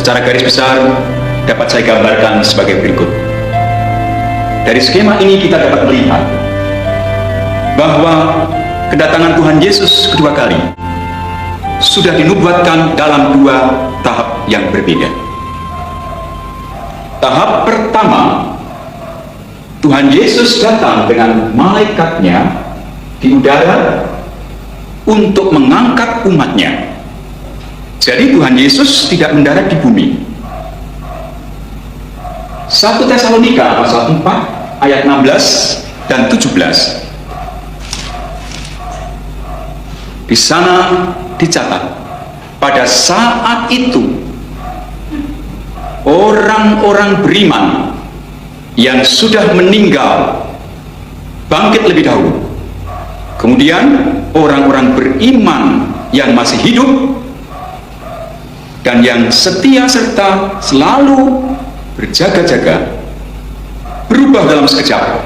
Secara garis besar dapat saya gambarkan sebagai berikut. Dari skema ini kita dapat melihat bahwa kedatangan Tuhan Yesus kedua kali sudah dinubuatkan dalam dua tahap yang berbeda. Tahap pertama, Tuhan Yesus datang dengan malaikatnya di udara untuk mengangkat umatnya. Jadi Tuhan Yesus tidak mendarat di bumi. 1 Tesalonika pasal 4 ayat 16 dan 17. Di sana dicatat, pada saat itu orang-orang beriman yang sudah meninggal bangkit lebih dahulu. Kemudian orang-orang beriman yang masih hidup dan yang setia serta selalu berjaga-jaga berubah dalam sekejap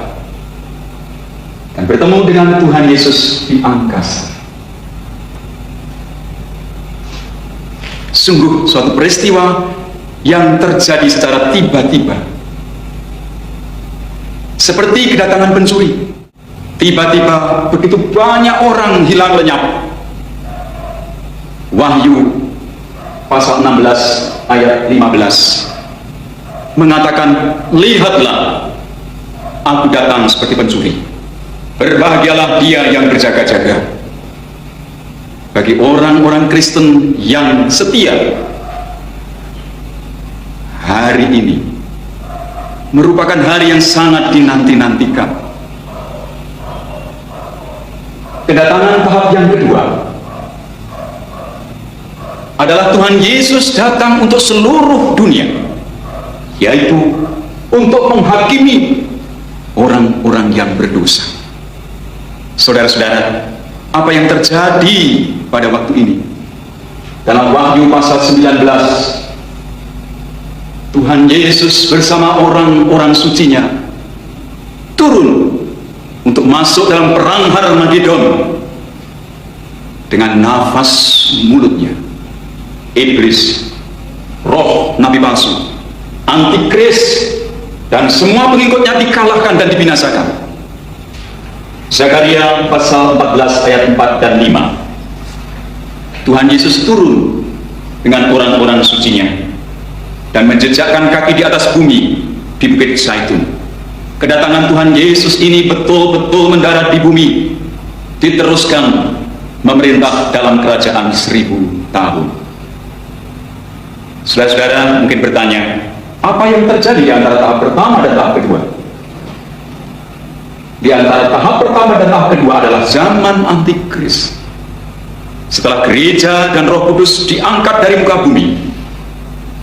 dan bertemu dengan Tuhan Yesus di angkasa. Sungguh suatu peristiwa yang terjadi secara tiba-tiba, seperti kedatangan pencuri. Tiba-tiba begitu banyak orang hilang lenyap. Wahyu pasal 16 ayat 15 mengatakan, lihatlah, aku datang seperti pencuri. Berbahagialah dia yang berjaga-jaga. Bagi orang-orang Kristen yang setia, hari ini merupakan hari yang sangat dinanti-nantikan. Kedatangan tahap yang kedua adalah Tuhan Yesus datang untuk seluruh dunia, yaitu untuk menghakimi orang-orang yang berdosa. Saudara-saudara, apa yang terjadi pada waktu ini? Dalam Wahyu pasal 19, Tuhan Yesus bersama orang-orang sucinya turun untuk masuk dalam perang Harmagedon dengan nafas mulutnya. Iblis, roh nabi palsu, antikris, dan semua pengikutnya dikalahkan dan dibinasakan. Zakaria pasal 14 ayat 4 dan 5. Tuhan Yesus turun dengan orang-orang sucinya dan menjejakkan kaki di atas bumi di Bukit Zaitun. Kedatangan Tuhan Yesus ini betul-betul mendarat di bumi, diteruskan memerintah dalam kerajaan 1000 tahun. Saudara-saudara mungkin bertanya, apa yang terjadi di antara tahap pertama dan tahap kedua? Di antara tahap pertama dan tahap kedua adalah zaman antikris. Setelah gereja dan Roh Kudus diangkat dari muka bumi,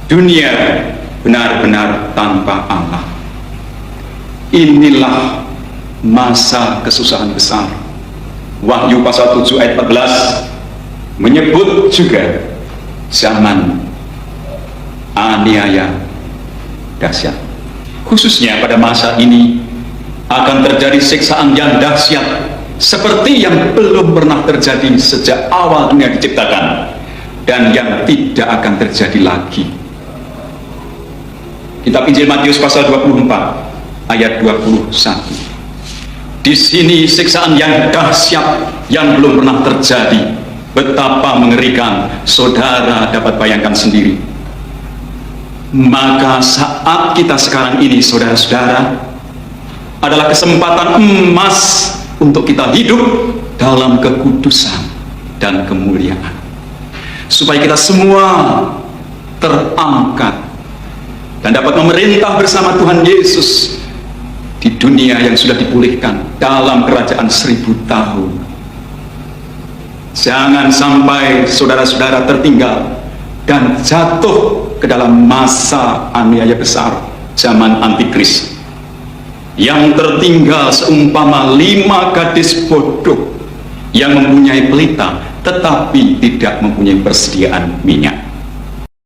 dunia benar-benar tanpa Allah. Inilah masa kesusahan besar. Wahyu pasal 7 ayat 14 menyebut juga zaman aniaya dahsyat. Khususnya pada masa ini akan terjadi siksaan yang dahsyat seperti yang belum pernah terjadi sejak awal dunia diciptakan dan yang tidak akan terjadi lagi. Kitab Injil Matius pasal 24 ayat 21. Di sini siksaan yang dahsyat yang belum pernah terjadi. Betapa mengerikan, saudara dapat bayangkan sendiri. Maka saat kita sekarang ini, saudara-saudara, adalah kesempatan emas untuk kita hidup dalam kekudusan dan kemuliaan, supaya kita semua terangkat dan dapat memerintah bersama Tuhan Yesus di dunia yang sudah dipulihkan dalam kerajaan 1000 tahun. Jangan sampai saudara-saudara tertinggal dan jatuh ke dalam masa aniaya besar zaman antikris, yang tertinggal seumpama 5 gadis bodoh yang mempunyai pelita tetapi tidak mempunyai persediaan minyak.